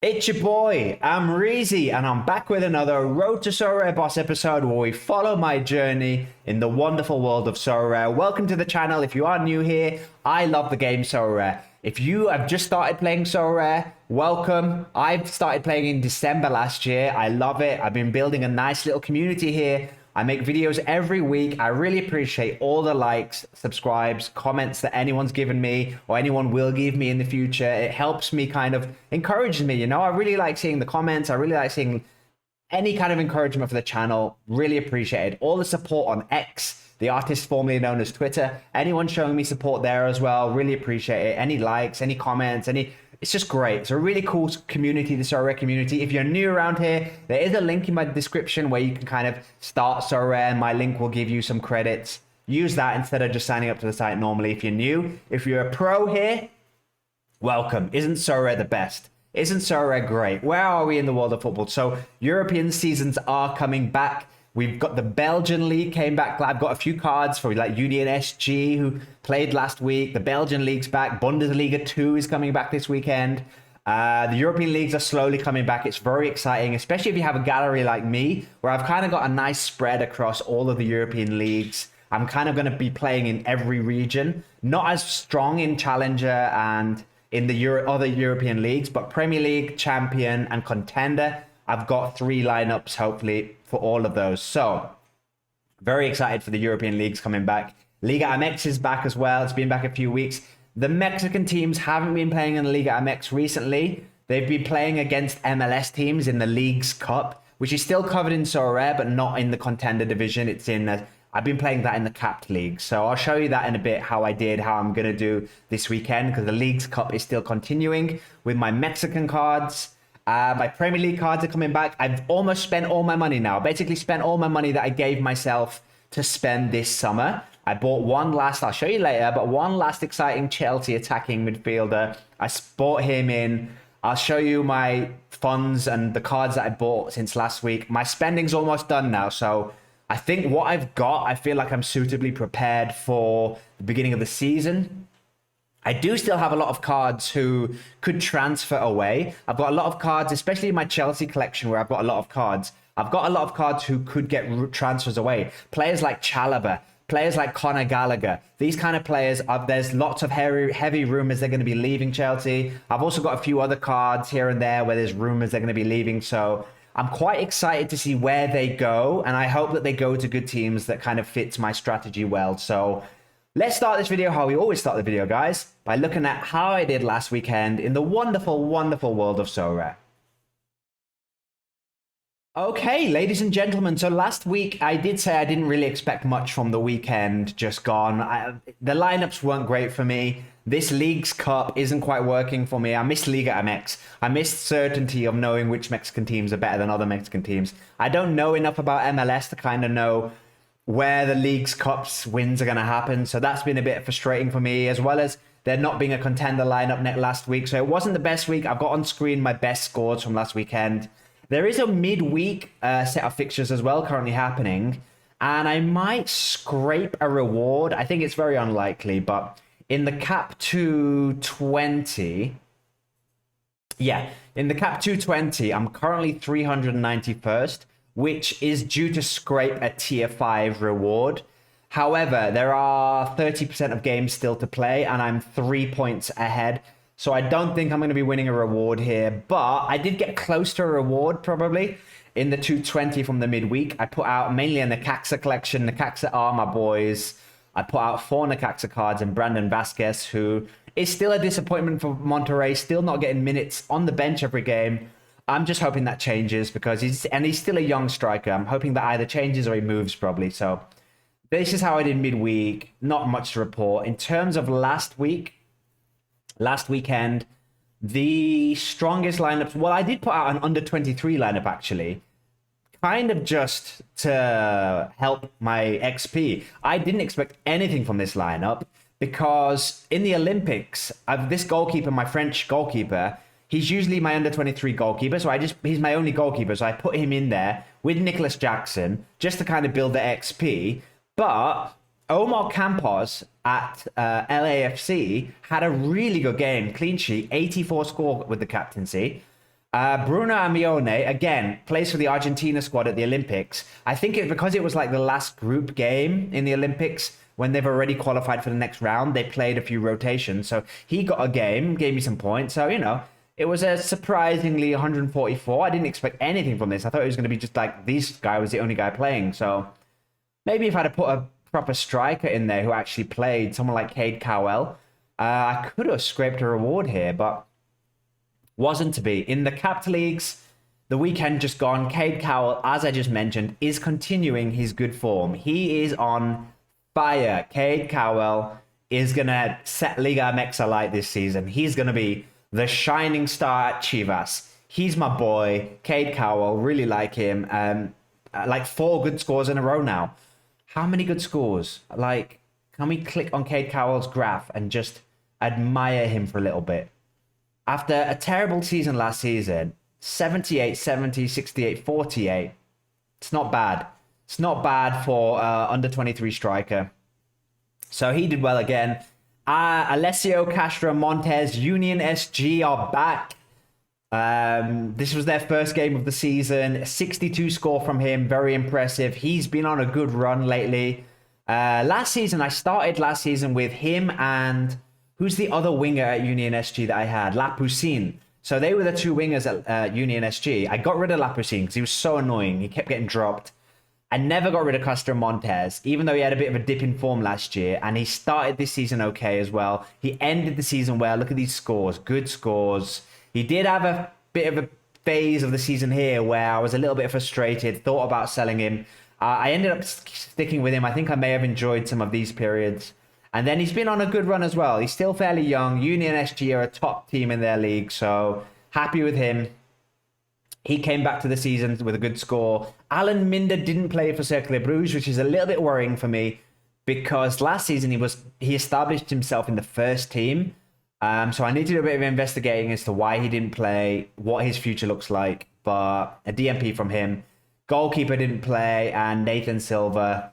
It's your boy, Amreezy, and I'm back with another Road to Sorare Boss episode where we follow my journey in the wonderful world of Sorare. Welcome to the channel. If you are new here, I love the game Sorare. If you have just started playing Sorare, welcome. I've started playing in December last year. I love it. I've been building a nice little community here. I make videos every week. I really appreciate all the likes, subscribes, comments that anyone's given me or anyone will give me in the future. It helps me, kind of encourages me, you know. I really like seeing the comments. I really like seeing any kind of encouragement for the channel. Really appreciate it. All the support on X, the artist formerly known as Twitter. Anyone showing me support there as well, really appreciate it. Any likes, any comments, it's just great. It's a really cool community, the Sorare community. If you're new around here, there is a link in my description where you can kind of start Sorare, and my link will give you some credits. Use that instead of just signing up to the site normally if you're new. If you're a pro here, welcome. Isn't Sorare the best? Isn't Sorare great? Where are we in the world of football? So European seasons are coming back. We've got the Belgian league came back. I've got a few cards for like Union SG who played last week. The Belgian league's back. Bundesliga 2 is coming back this weekend. The European leagues are slowly coming back. It's very exciting, especially if you have a gallery like me, where I've kind of got a nice spread across all of the European leagues. I'm kind of going to be playing in every region. Not as strong in Challenger and in the other European leagues, but Premier League, Champion, and Contender. I've got 3 lineups, hopefully, for all of those. So, very excited for the European leagues coming back. Liga MX is back as well. It's been back a few weeks. The Mexican teams haven't been playing in the Liga MX recently. They've been playing against MLS teams in the Leagues Cup, which is still covered in Sorare, but not in the Contender division. It's in I've been playing that in the Capped League. So I'll show you that in a bit, how I'm going to do this weekend, because the Leagues Cup is still continuing with my Mexican cards. My Premier League cards are coming back. I've almost spent all my money now. Basically spent all my money that I gave myself to spend this summer. I bought I'll show you later, but one last exciting Chelsea attacking midfielder. I bought him in. I'll show you my funds and the cards that I bought since last week. My spending's almost done now, so I think what I've got, I feel like I'm suitably prepared for the beginning of the season. I do still have a lot of cards who could transfer away. I've got a lot of cards, especially in my Chelsea collection where I've got a lot of cards. I've got a lot of cards who could get transfers away. Players like Chalobah, players like Conor Gallagher. These kind of players, there's lots of heavy rumors they're going to be leaving Chelsea. I've also got a few other cards here and there where there's rumors they're going to be leaving. So I'm quite excited to see where they go. And I hope that they go to good teams that kind of fits my strategy well. So let's start this video how we always start the video, guys, by looking at how I did last weekend in the wonderful, wonderful world of Sorare. Okay, ladies and gentlemen, so last week I did say I didn't really expect much from the weekend just gone. The lineups weren't great for me. This Leagues Cup isn't quite working for me. I missed Liga MX. I missed certainty of knowing which Mexican teams are better than other Mexican teams. I don't know enough about MLS to kind of know where the Leagues Cups wins are going to happen. So that's been a bit frustrating for me, as well as there not being a contender lineup last week. So it wasn't the best week. I've got on screen my best scores from last weekend. There is a midweek set of fixtures as well currently happening, and I might scrape a reward. I think it's very unlikely, but in the Cap 220, in the Cap 220, I'm currently 391st, which is due to scrape a tier 5 reward. However, there are 30% of games still to play, and I'm 3 points ahead. So I don't think I'm going to be winning a reward here, but I did get close to a reward probably in the 220 from the midweek. I put out mainly a Necaxa collection. Necaxa are my boys. I put out 4 Necaxa cards and Brandon Vasquez, who is still a disappointment for Monterrey, still not getting minutes on the bench every game. I'm just hoping that changes because he's still a young striker. I'm hoping that either changes or he moves probably. So this is how I did midweek. Not much to report. In terms of last weekend, the strongest lineups, well, I did put out an under 23 lineup actually, kind of just to help my XP. I didn't expect anything from this lineup because in the Olympics, this goalkeeper, my French goalkeeper, he's usually my under 23 goalkeeper, so he's my only goalkeeper, so I put him in there with Nicholas Jackson just to kind of build the XP. But Omar Campos at LAFC had a really good game, clean sheet, 84 score with the captaincy. Bruno Amione, again, plays for the Argentina squad at the Olympics. I think it's because it was like the last group game in the Olympics when they've already qualified for the next round. They played a few rotations. So he got a game, gave me some points. So, it was a surprisingly 144. I didn't expect anything from this. I thought it was going to be just like this guy was the only guy playing. So maybe if I'd have put a proper striker in there who actually played, someone like Cade Cowell, I could have scraped a reward here, but wasn't to be. In the capped leagues, the weekend just gone, Cade Cowell, as I just mentioned, is continuing his good form. He is on fire. Cade Cowell is going to set Liga MX alight this season. He's going to be the shining star at Chivas. He's my boy, Cade Cowell. Really like him. Like 4 good scores in a row now. How many good scores? Like, can we click on Cade Cowell's graph and just admire him for a little bit? After a terrible season last season, 78, 70, 68, 48. It's not bad. It's not bad for under 23 striker. So he did well again. Alessio Castro Montes, Union SG are back. This was their first game of the season. 62 score from him. Very impressive. He's been on a good run lately. I started last season with him and who's the other winger at Union SG that I had? Lapoussin. So they were the 2 wingers at Union SG. I got rid of Lapoussin because he was so annoying. He kept getting dropped. I never got rid of Castro Montes, even though he had a bit of a dip in form last year. And he started this season okay as well. He ended the season well. Look at these scores. Good scores. He did have a bit of a phase of the season here where I was a little bit frustrated. Thought about selling him. I ended up sticking with him. I think I may have enjoyed some of these periods. And then he's been on a good run as well. He's still fairly young. Union SG are a top team in their league, so happy with him. He came back to the season with a good score. Alan Minder didn't play for Cercle Bruges, which is a little bit worrying for me because last season he established himself in the first team. So I need to do a bit of investigating as to why he didn't play, what his future looks like. But a DMP from him. Goalkeeper didn't play, and Nathan Silva.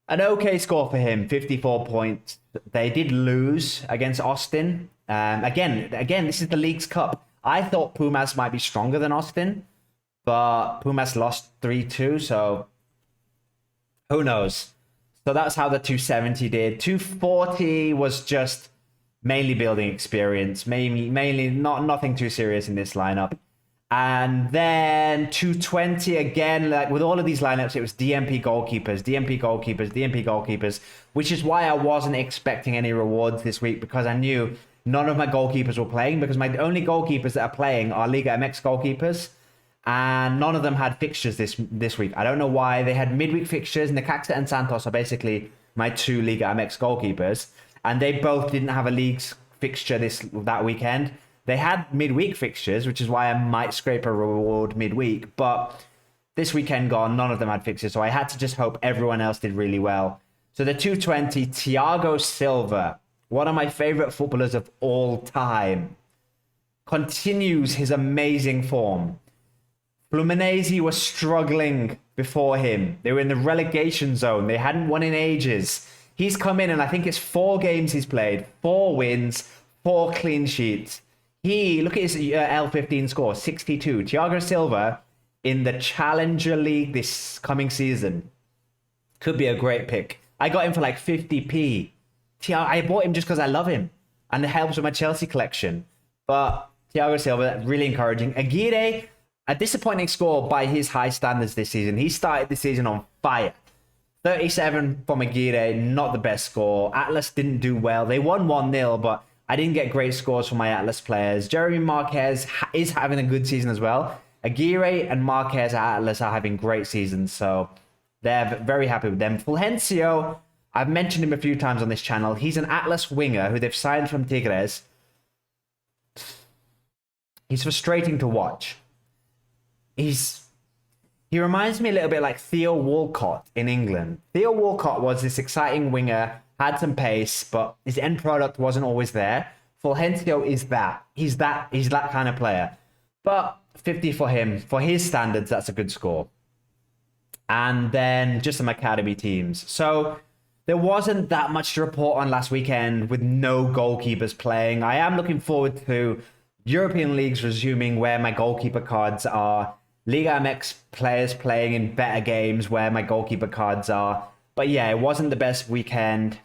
An okay score for him, 54 points. They did lose against Austin. Again, this is the League's Cup. I thought Pumas might be stronger than Austin, but Pumas lost 3-2, so who knows? So that's how the 270 did. 240 was just mainly building experience, mainly nothing too serious in this lineup. And then 220 again, like with all of these lineups, it was DMP goalkeepers, DMP goalkeepers, DMP goalkeepers, which is why I wasn't expecting any rewards this week because I knew none of my goalkeepers were playing because my only goalkeepers that are playing are Liga MX goalkeepers, and none of them had fixtures this week. I don't know why. They had midweek fixtures. Necaxa and Santos are basically my 2 Liga MX goalkeepers, and they both didn't have a league's fixture that weekend. They had midweek fixtures, which is why I might scrape a reward midweek. But this weekend gone, none of them had fixtures. So I had to just hope everyone else did really well. So the 220, Thiago Silva, one of my favorite footballers of all time, continues his amazing form. Fluminense was struggling before him. They were in the relegation zone. They hadn't won in ages. He's come in and I think it's 4 games he's played, 4 wins, 4 clean sheets. Look at his L15 score, 62. Thiago Silva in the Challenger League this coming season could be a great pick. I got him for like 50p. I bought him just because I love him and it helps with my Chelsea collection. But Thiago Silva, really encouraging. Aguirre, a disappointing score by his high standards this season. He started the season on fire. 37 from Aguirre, not the best score. Atlas didn't do well. They won 1-0, but I didn't get great scores from my Atlas players. Jeremy Marquez is having a good season as well. Aguirre and Marquez at Atlas are having great seasons, so they're very happy with them. Fulgencio, I've mentioned him a few times on this channel. He's an Atlas winger who they've signed from Tigres. He's frustrating to watch. He reminds me a little bit like Theo Walcott in England. Theo Walcott was this exciting winger, had some pace, but his end product wasn't always there. Fulgencio is that. He's that kind of player. But 50 for him. For his standards, that's a good score. And then just some academy teams. So there wasn't that much to report on last weekend with no goalkeepers playing. I am looking forward to European leagues resuming where my goalkeeper cards are. Liga MX players playing in better games where my goalkeeper cards are. But yeah, it wasn't the best weekend.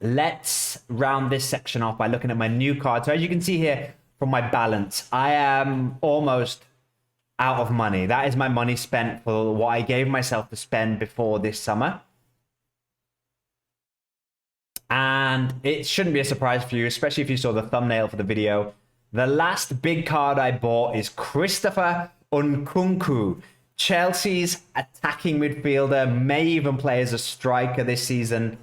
Let's round this section off by looking at my new cards. So as you can see here from my balance, I am almost out of money. That is my money spent for what I gave myself to spend before this summer. And it shouldn't be a surprise for you, especially if you saw the thumbnail for the video. The last big card I bought is Christopher Nkunku, Chelsea's attacking midfielder, may even play as a striker this season.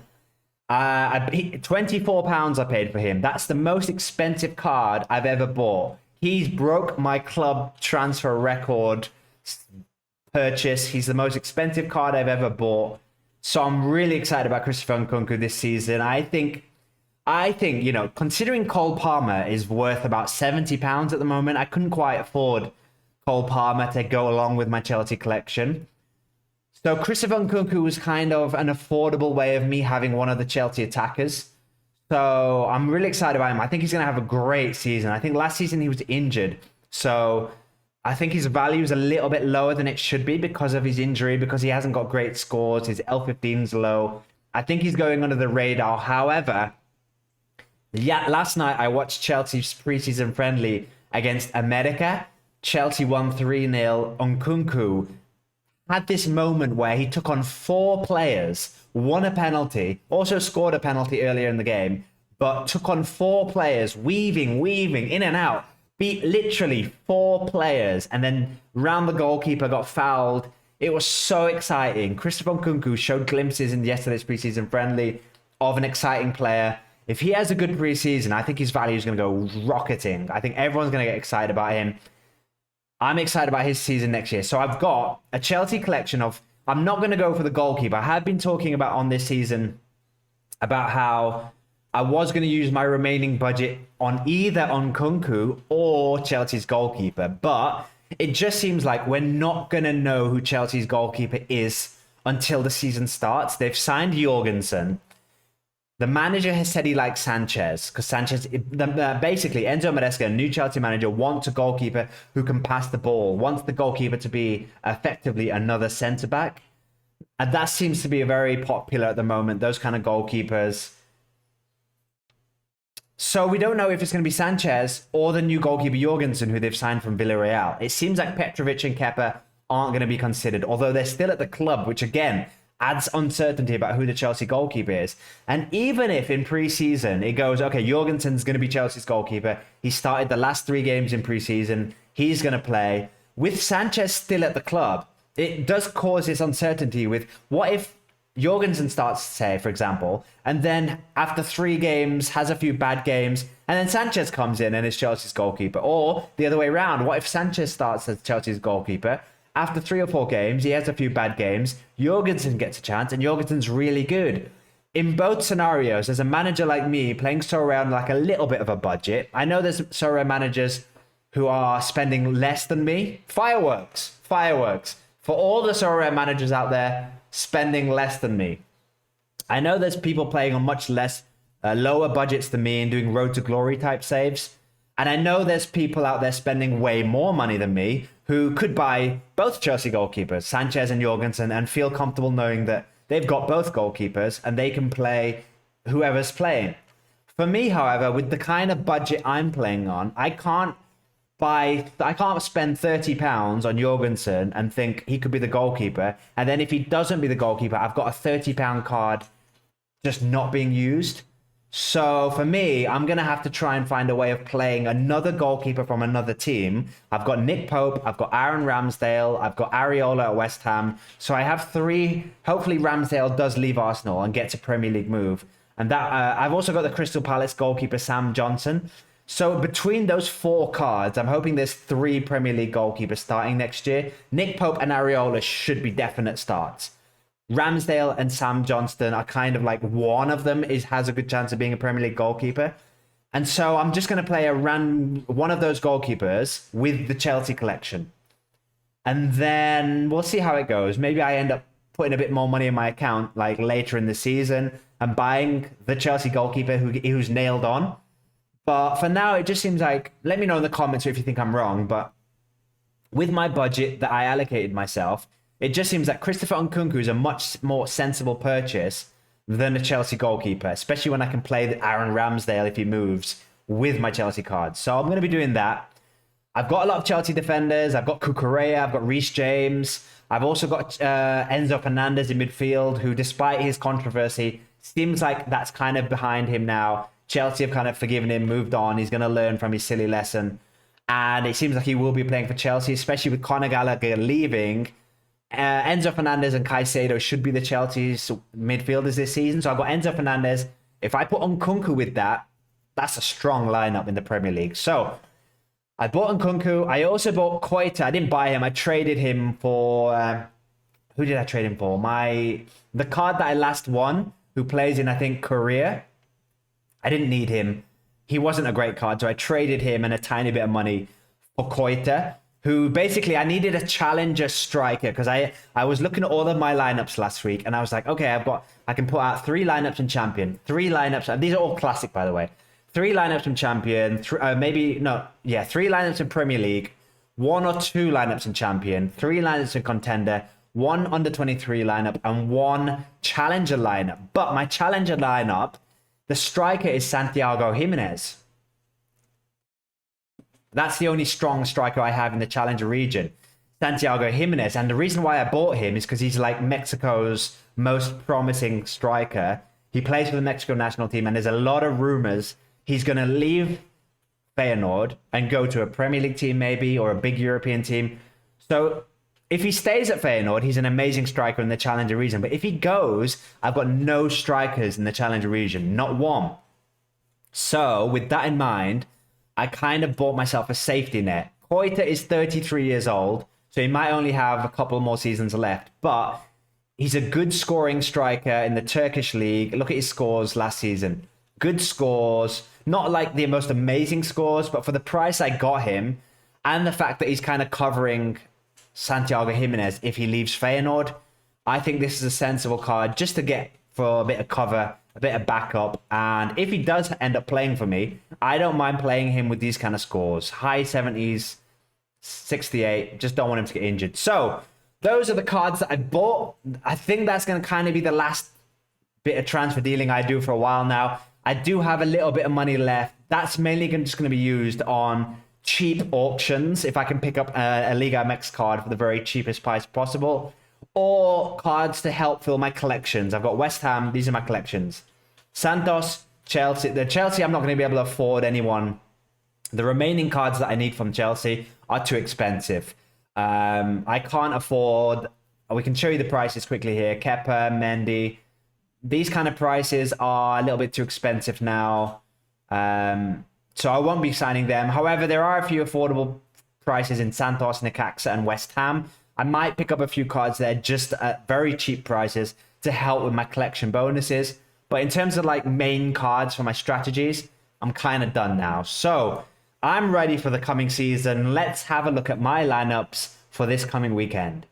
£24 I paid for him. That's the most expensive card I've ever bought. He's broke my club transfer record purchase. He's the most expensive card I've ever bought. So I'm really excited about Christopher Nkunku this season. I think, you know, considering Cole Palmer is worth about £70 at the moment, I couldn't quite afford Cole Palmer to go along with my Chelsea collection. So Christopher Nkunku was kind of an affordable way of me having one of the Chelsea attackers. So I'm really excited about him. I think he's going to have a great season. I think last season he was injured. So I think his value is a little bit lower than it should be because of his injury, because he hasn't got great scores. His L15's low. I think he's going under the radar. However, yeah, last night I watched Chelsea's preseason friendly against America. Chelsea won 3-0. Nkunku had this moment where he took on 4 players, won a penalty, also scored a penalty earlier in the game, but took on 4 players, weaving in and out, beat literally 4 players, and then round the goalkeeper, got fouled. It was so exciting. Christopher Nkunku showed glimpses in yesterday's preseason friendly of an exciting player. If he has a good preseason, I think his value is going to go rocketing. I think everyone's going to get excited about him. I'm excited about his season next year. So I've got a Chelsea collection of... I'm not going to go for the goalkeeper. I have been talking about on this season about how I was going to use my remaining budget on either Nkunku or Chelsea's goalkeeper. But it just seems like we're not going to know who Chelsea's goalkeeper is until the season starts. They've signed Jorgensen. The manager has said he likes Sanchez because Sanchez, basically, Enzo Maresca, a new Chelsea manager, wants a goalkeeper who can pass the ball, wants the goalkeeper to be effectively another centre-back. And that seems to be very popular at the moment, those kind of goalkeepers. So we don't know if it's going to be Sanchez or the new goalkeeper Jorgensen, who they've signed from Villarreal. It seems like Petrovic and Kepa aren't going to be considered, although they're still at the club, which again adds uncertainty about who the Chelsea goalkeeper is. And even if in pre-season it goes, okay, Jorgensen's going to be Chelsea's goalkeeper. He started the last 3 games in pre-season. He's going to play. With Sanchez still at the club, it does cause this uncertainty with what if Jorgensen starts, say, for example, and then after 3 games has a few bad games, and then Sanchez comes in and is Chelsea's goalkeeper. Or the other way around, what if Sanchez starts as Chelsea's goalkeeper? After 3 or 4 games, he has a few bad games. Jorgensen gets a chance, and Jorgensen's really good. In both scenarios, as a manager like me, playing so around like a little bit of a budget, I know there's Sorare managers who are spending less than me. Fireworks. For all the Sorare managers out there spending less than me. I know there's people playing on much less, lower budgets than me and doing Road to Glory type saves. And I know there's people out there spending way more money than me who could buy both Chelsea goalkeepers, Sanchez and Jorgensen, and feel comfortable knowing that they've got both goalkeepers and they can play whoever's playing. For me, however, with the kind of budget I'm playing on, I can't spend £30 on Jorgensen and think he could be the goalkeeper. And then if he doesn't be the goalkeeper, I've got a £30 card just not being used. So for me, I'm going to have to try and find a way of playing another goalkeeper from another team. I've got Nick Pope, I've got Aaron Ramsdale, I've got Areola at West Ham. So I have 3. Hopefully Ramsdale does leave Arsenal and gets a Premier League move. And that I've also got the Crystal Palace goalkeeper Sam Johnson. So between those 4 cards, I'm hoping there's 3 Premier League goalkeepers starting next year. Nick Pope and Areola should be definite starts. Ramsdale and Sam Johnston are kind of like one of them has a good chance of being a Premier League goalkeeper. And so I'm just going to play one of those goalkeepers with the Chelsea collection. And then we'll see how it goes. Maybe I end up putting a bit more money in my account like later in the season and buying the Chelsea goalkeeper who's nailed on. But for now, it just seems like, let me know in the comments if you think I'm wrong, but with my budget that I allocated myself, it just seems that Christopher Nkunku is a much more sensible purchase than a Chelsea goalkeeper, especially when I can play Aaron Ramsdale if he moves with my Chelsea cards. So I'm going to be doing that. I've got a lot of Chelsea defenders. I've got Cucurella, I've got Reece James. I've also got Enzo Fernandez in midfield, who, despite his controversy, seems like that's kind of behind him now. Chelsea have kind of forgiven him, moved on. He's going to learn from his silly lesson. And it seems like he will be playing for Chelsea, especially with Conor Gallagher leaving. Enzo Fernandez and Caicedo should be the Chelsea's midfielders this season. So I've got Enzo Fernandez. If I put Nkunku with that, that's a strong lineup in the Premier League. So I bought Nkunku. I also bought Koita. I didn't buy him. I traded him for... who did I trade him for? The card that I last won, who plays in, I think, Korea. I didn't need him. He wasn't a great card, so I traded him and a tiny bit of money for Koita, who basically I needed a challenger striker because I was looking at all of my lineups last week and I was like, okay, I can put out 3 lineups in Champion, 3 lineups. These are all classic, by the way. 3 lineups in Champion, 3 lineups in Premier League, 1 or 2 lineups in Champion, 3 lineups in Contender, 1 under 23 lineup, and 1 challenger lineup. But my challenger lineup, the striker is Santiago Jimenez. That's the only strong striker I have in the challenger region, Santiago Jimenez. And the reason why I bought him is because he's like Mexico's most promising striker. He plays for the Mexico national team, and there's a lot of rumors he's going to leave Feyenoord and go to a Premier League team maybe, or a big European team. So if he stays at Feyenoord, he's an amazing striker in the challenger region. But if he goes, I've got no strikers in the challenger region, not one. So with that in mind, I kind of bought myself a safety net. Koita is 33 years old, so he might only have a couple more seasons left. But he's a good scoring striker in the Turkish league. Look at his scores last season. Good scores. Not like the most amazing scores, but for the price I got him, and the fact that he's kind of covering Santiago Jimenez if he leaves Feyenoord, I think this is a sensible card just to get for a bit of cover, a bit of backup. And if he does end up playing for me, I don't mind playing him with these kind of scores. High 70s, 68. Just don't want him to get injured. So those are the cards that I bought. I think that's going to kind of be the last bit of transfer dealing I do for a while now. I do have a little bit of money left. That's mainly just going to be used on cheap auctions, if I can pick up a Liga MX card for the very cheapest price possible, or cards to help fill my collections. I've got West Ham. These are my collections. Santos, Chelsea. The Chelsea, I'm not going to be able to afford anyone. The remaining cards that I need from Chelsea are too expensive. I can't afford... We can show you the prices quickly here. Kepa, Mendy. These kind of prices are a little bit too expensive now. So I won't be signing them. However, there are a few affordable prices in Santos, Necaxa, and West Ham. I might pick up a few cards there just at very cheap prices to help with my collection bonuses. But in terms of like main cards for my strategies, I'm kind of done now. So I'm ready for the coming season. Let's have a look at my lineups for this coming weekend.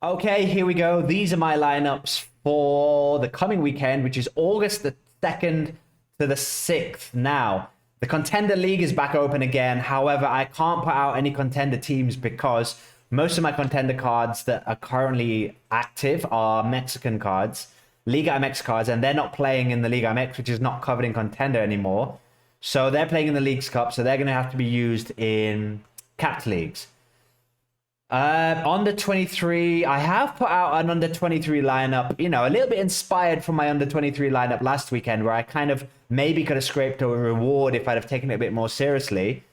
Okay, here we go. These are my lineups for the coming weekend, which is August the 2nd to the 6th. Now, the Contender League is back open again. However, I can't put out any Contender teams because most of my Contender cards that are currently active are Mexican cards, Liga MX cards, and they're not playing in the Liga MX, which is not covered in Contender anymore. So they're playing in the Leagues Cup, so they're going to have to be used in capped leagues. Under 23, I have put out an under 23 lineup, you know, a little bit inspired from my under 23 lineup last weekend, where I kind of maybe could have scraped a reward if I'd have taken it a bit more seriously.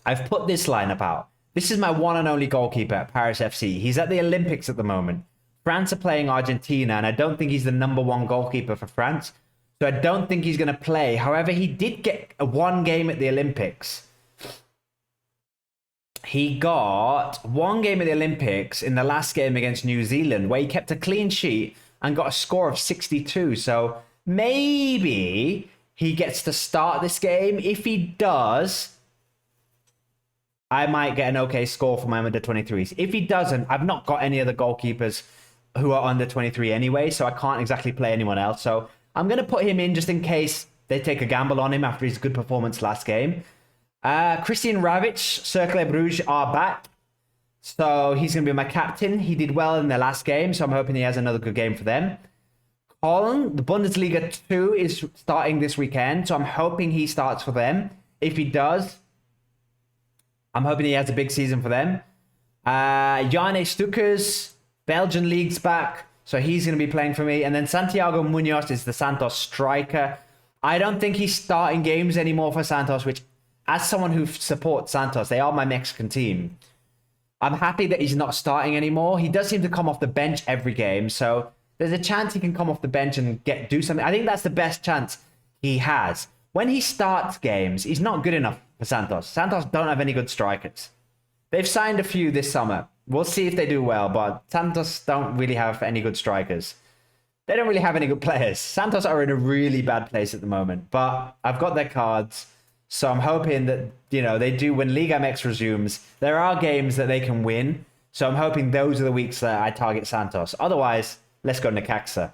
I've put this lineup out. This is my one and only goalkeeper at Paris FC. He's at the Olympics at the moment. France are playing Argentina, and I don't think he's the #1 goalkeeper for France. So I don't think he's going to play. However, he did get one game at the Olympics. He got one game at the Olympics in the last game against New Zealand, where he kept a clean sheet and got a score of 62. So maybe he gets to start this game. If he does, I might get an okay score for my under 23s. If he doesn't, I've not got any other goalkeepers who are under 23 anyway, so I can't exactly play anyone else. So I'm going to put him in just in case they take a gamble on him after his good performance last game. Christian Ravic, Cercle Bruges are back. So he's going to be my captain. He did well in their last game, so I'm hoping he has another good game for them. Colin, the Bundesliga 2 is starting this weekend, so I'm hoping he starts for them. If he does, I'm hoping he has a big season for them. Jane Stukers, Belgian League's back, so he's going to be playing for me. And then Santiago Munoz is the Santos striker. I don't think he's starting games anymore for Santos, which, as someone who supports Santos, they are my Mexican team. I'm happy that he's not starting anymore. He does seem to come off the bench every game, so there's a chance he can come off the bench and do something. I think that's the best chance he has. When he starts games, he's not good enough for Santos. Santos don't have any good strikers. They've signed a few this summer. We'll see if they do well, but Santos don't really have any good strikers. They don't really have any good players. Santos are in a really bad place at the moment, but I've got their cards. So I'm hoping that, they do when Liga MX resumes. There are games that they can win. So I'm hoping those are the weeks that I target Santos. Otherwise, let's go Necaxa.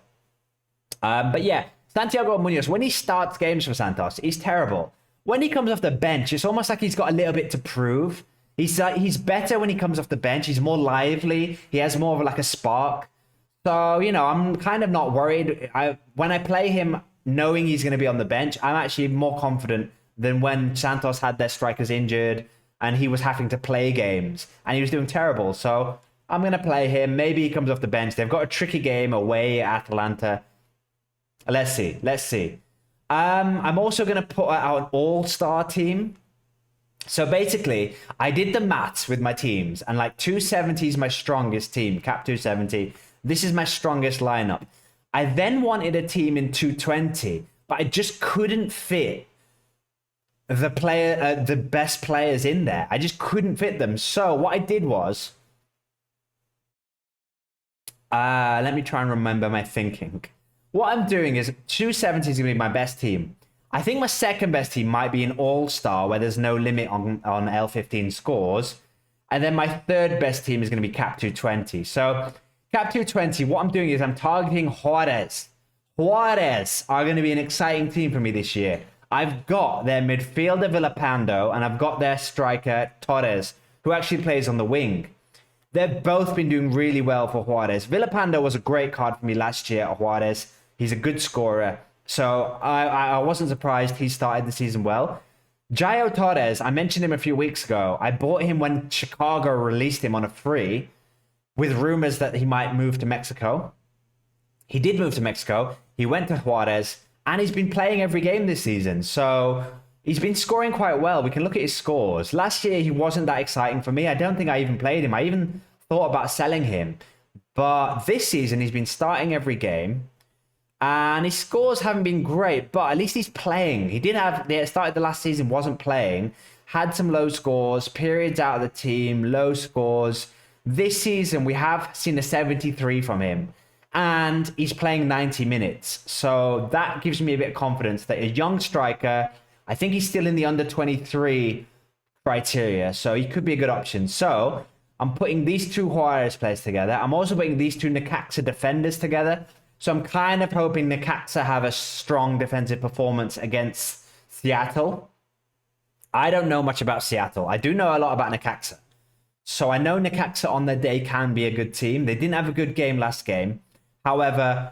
But yeah, Santiago Munoz, when he starts games for Santos, he's terrible. When he comes off the bench, it's almost like he's got a little bit to prove. He's better when he comes off the bench. He's more lively. He has more of like a spark. So, I'm kind of not worried. When I play him knowing he's going to be on the bench, I'm actually more confident than when Santos had their strikers injured and he was having to play games and he was doing terrible. So I'm going to play him. Maybe he comes off the bench. They've got a tricky game away at Atalanta. Let's see. I'm also going to put out an all-star team. So basically, I did the maths with my teams and 270 is my strongest team, cap 270. This is my strongest lineup. I then wanted a team in 220, but I just couldn't fit the best players in there. I just couldn't fit them. So what I did was, let me try and remember my thinking. What I'm doing is 270 is going to be my best team. I think my second best team might be an all-star where there's no limit on L15 scores. And then my third best team is going to be cap 220. So cap 220, what I'm doing is I'm targeting Juarez. Juarez are going to be an exciting team for me this year. I've got their midfielder Villalpando and I've got their striker Torres, who actually plays on the wing. They've both been doing really well for Juarez. Villalpando was a great card for me last year at Juarez. He's a good scorer. So I wasn't surprised he started the season well. Jairo Torres, I mentioned him a few weeks ago. I bought him when Chicago released him on a free with rumors that he might move to Mexico. He did move to Mexico. He went to Juarez. And he's been playing every game this season. So he's been scoring quite well. We can look at his scores. Last year, he wasn't that exciting for me. I don't think I even played him. I even thought about selling him. But this season, he's been starting every game. And his scores haven't been great. But at least he's playing. He started the last season, wasn't playing. Had some low scores. Periods out of the team. Low scores. This season, we have seen a 73 from him. And he's playing 90 minutes. So that gives me a bit of confidence that a young striker, I think he's still in the under 23 criteria. So he could be a good option. So I'm putting these two Juarez players together. I'm also putting these two Necaxa defenders together. So I'm kind of hoping Necaxa have a strong defensive performance against Seattle. I don't know much about Seattle. I do know a lot about Necaxa. So I know Necaxa on their day can be a good team. They didn't have a good game last game. However,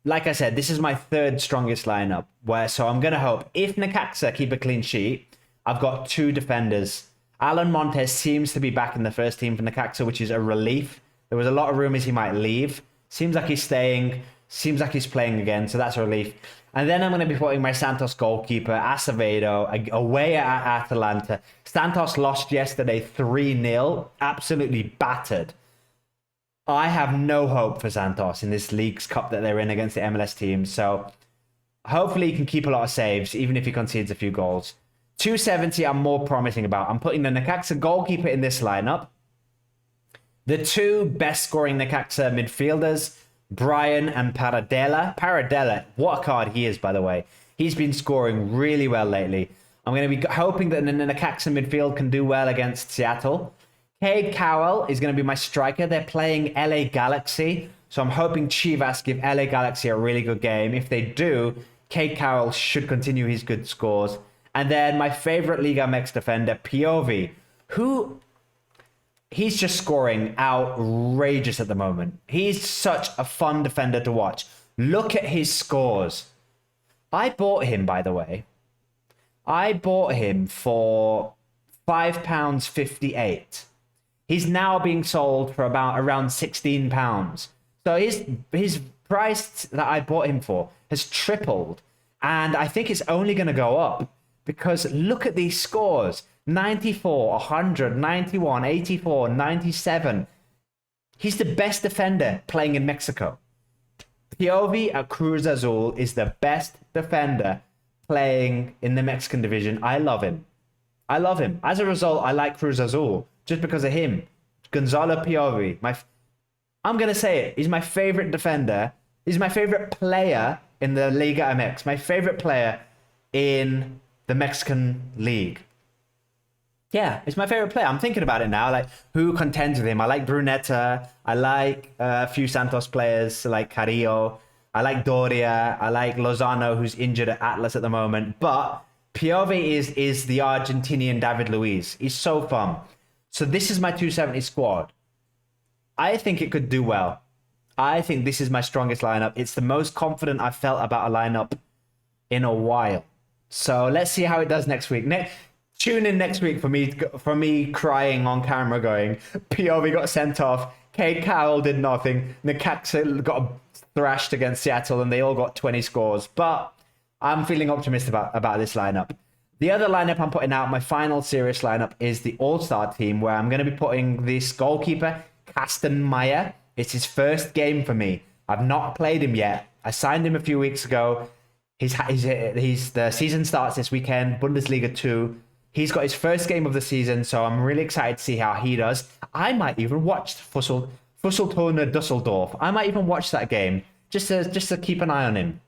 like I said, this is my third strongest lineup. So I'm going to hope if Necaxa keep a clean sheet, I've got two defenders. Alan Montes seems to be back in the first team for Necaxa, which is a relief. There was a lot of rumors he might leave. Seems like he's staying. Seems like he's playing again, so that's a relief. And then I'm going to be putting my Santos goalkeeper, Acevedo, away at Atalanta. Santos lost yesterday 3-0. Absolutely battered. I have no hope for Santos in this League's Cup that they're in against the MLS teams. So hopefully he can keep a lot of saves, even if he concedes a few goals. 270 I'm more promising about. I'm putting the Necaxa goalkeeper in this lineup. The two best scoring Necaxa midfielders, Brian and Paradela. Paradela, what a card he is, by the way. He's been scoring really well lately. I'm going to be hoping that the Necaxa midfield can do well against Seattle. Cade Cowell is going to be my striker. They're playing LA Galaxy. So I'm hoping Chivas give LA Galaxy a really good game. If they do, Cade Carroll should continue his good scores. And then my favorite Liga MX defender, POV, who he's just scoring outrageous at the moment. He's such a fun defender to watch. Look at his scores. I bought him, by the way. I bought him for £5.58. He's now being sold for around £16. So his price that I bought him for has tripled. And I think it's only going to go up because look at these scores. 94, 100, 91, 84, 97. He's the best defender playing in Mexico. POV at Cruz Azul is the best defender playing in the Mexican division. I love him. I love him. As a result, I like Cruz Azul just because of him. Gonzalo POV. I'm going to say it. He's my favorite defender. He's my favorite player in the Liga MX. My favorite player in the Mexican league. Yeah, it's my favorite player. I'm thinking about it now. Like, who contends with him? I like Brunetta. I like a few Santos players like Carrillo. I like Doria. I like Lozano, who's injured at Atlas at the moment. But Piove is the Argentinian David Luiz. He's so fun. So this is my 270 squad. I think it could do well. I think this is my strongest lineup. It's the most confident I've felt about a lineup in a while. So let's see how it does next week. Tune in next week for me crying on camera going, POV got sent off, Cade Carroll did nothing, Necaxa got thrashed against Seattle, and they all got 20 scores. But I'm feeling optimistic about this lineup. The other lineup I'm putting out, my final serious lineup, is the All-Star team, where I'm going to be putting this goalkeeper, Kasten Meyer. It's his first game for me. I've not played him yet. I signed him a few weeks ago. The season starts this weekend, Bundesliga 2. He's got his first game of the season, so I'm really excited to see how he does. I might even watch Fusseltona Dusseldorf. I might even watch that game just to keep an eye on him.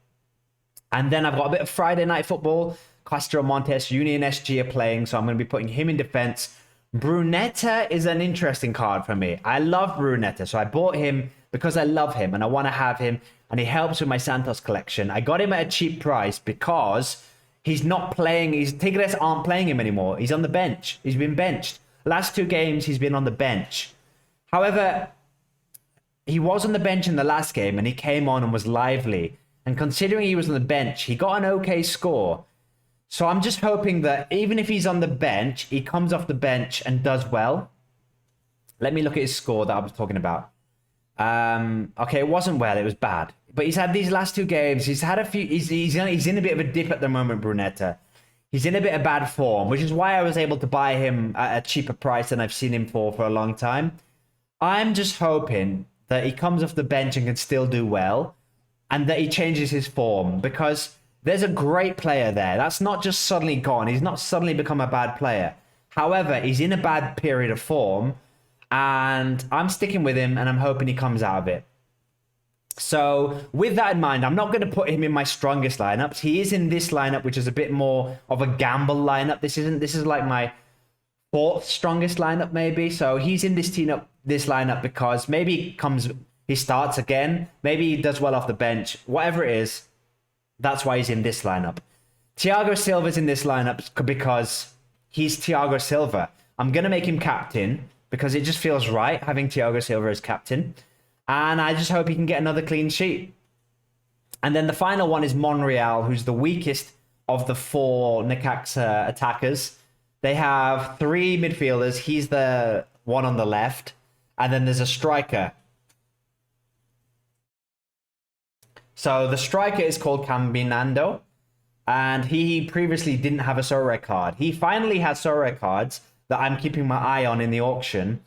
And then I've got a bit of Friday night football. Castro Montes, Union SG are playing, so I'm going to be putting him in defense. Brunetta is an interesting card for me. I love Brunetta, so I bought him because I love him and I want to have him, and he helps with my Santos collection. I got him at a cheap price because he's not playing. Tigres aren't playing him anymore. He's on the bench. He's been benched. Last 2 games, he's been on the bench. However, he was on the bench in the last game and he came on and was lively. And considering he was on the bench, he got an okay score. So I'm just hoping that even if he's on the bench, he comes off the bench and does well. Let me look at his score that I was talking about. Okay, it wasn't well. It was bad. But he's had these last 2 games. He's had a few. He's in a bit of a dip at the moment, Brunetta. He's in a bit of bad form, which is why I was able to buy him at a cheaper price than I've seen him for a long time. I'm just hoping that he comes off the bench and can still do well, and that he changes his form, because there's a great player there. That's not just suddenly gone. He's not suddenly become a bad player. However, he's in a bad period of form, and I'm sticking with him, and I'm hoping he comes out of it. So with that in mind, I'm not going to put him in my strongest lineups. He is in this lineup, which is a bit more of a gamble lineup. This is like my 4th strongest lineup, maybe. So he's in this lineup because maybe he starts again. Maybe he does well off the bench. Whatever it is, that's why he's in this lineup. Thiago Silva's in this lineup because he's Thiago Silva. I'm going to make him captain because it just feels right having Thiago Silva as captain. And I just hope he can get another clean sheet. And then the final one is Monreal, who's the weakest of the 4 Necaxa attackers. They have 3 midfielders. He's the one on the left. And then there's a striker. So the striker is called Caminando. And he previously didn't have a Sorare card. He finally has Sorare cards that I'm keeping my eye on in the auction.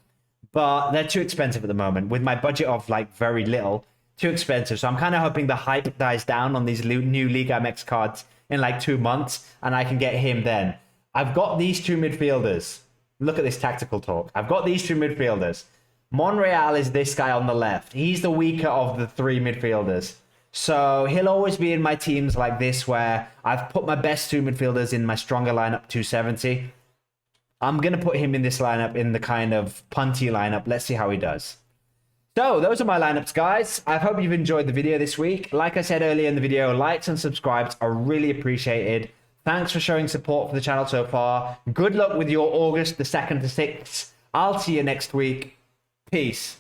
But they're too expensive at the moment. With my budget of like very little, too expensive. So I'm kind of hoping the hype dies down on these new Liga MX cards in like 2 months, and I can get him then. I've got these 2 midfielders. Look at this tactical talk. I've got these 2 midfielders. Monreal is this guy on the left. He's the weaker of the 3 midfielders. So he'll always be in my teams like this, where I've put my best 2 midfielders in my stronger lineup, 270. I'm going to put him in this lineup, in the kind of punty lineup. Let's see how he does. So those are my lineups, guys. I hope you've enjoyed the video this week. Like I said earlier in the video, likes and subscribes are really appreciated. Thanks for showing support for the channel so far. Good luck with your August the 2nd to 6th. I'll see you next week. Peace.